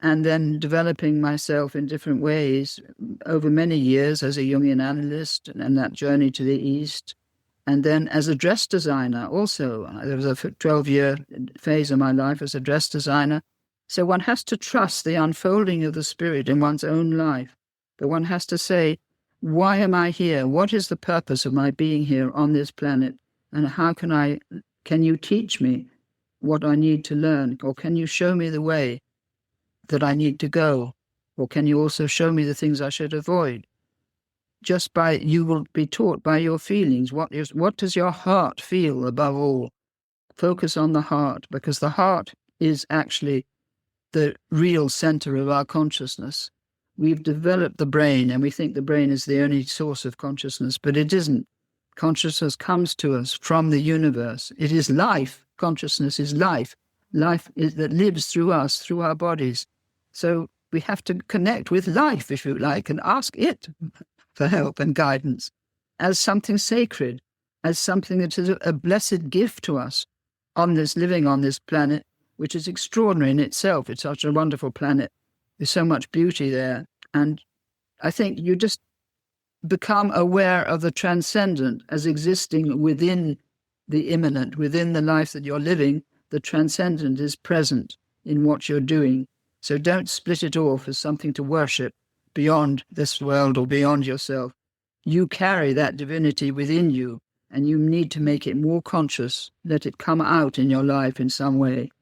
and then developing myself in different ways over many years as a Jungian analyst and that journey to the East. And then as a dress designer also. There was a 12-year phase of my life as a dress designer. So one has to trust the unfolding of the Spirit in one's own life. But one has to say, why am I here? What is the purpose of my being here on this planet? And can you teach me what I need to learn? Or can you show me the way that I need to go? Or can you also show me the things I should avoid? You will be taught by your feelings. What does your heart feel above all? Focus on the heart, because the heart is actually the real center of our consciousness. We've developed the brain and we think the brain is the only source of consciousness, but it isn't. Consciousness comes to us from the universe. It is life. Consciousness is life. Life that lives through us, through our bodies. So we have to connect with life, if you like, and ask it for help and guidance as something sacred, as something that is a blessed gift to us living on this planet, which is extraordinary in itself. It's such a wonderful planet. There's so much beauty there. And I think you just become aware of the transcendent as existing within the immanent, within the life that you're living. The transcendent is present in what you're doing. So don't split it off as something to worship beyond this world or beyond yourself. You carry that divinity within you, and you need to make it more conscious. Let it come out in your life in some way.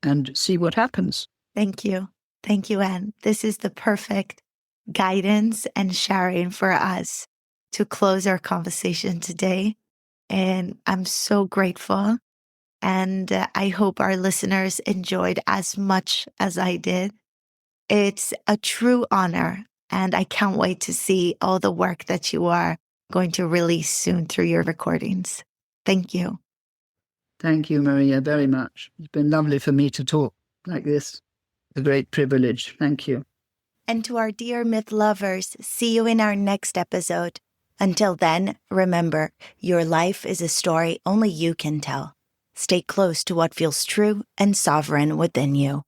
And see what happens. Thank you. Thank you, Anne. This is the perfect guidance and sharing for us to close our conversation today. And I'm so grateful. And I hope our listeners enjoyed as much as I did. It's a true honor. And I can't wait to see all the work that you are going to release soon through your recordings. Thank you. Thank you, Maria, very much. It's been lovely for me to talk like this. A great privilege. Thank you. And to our dear myth lovers, see you in our next episode. Until then, remember, your life is a story only you can tell. Stay close to what feels true and sovereign within you.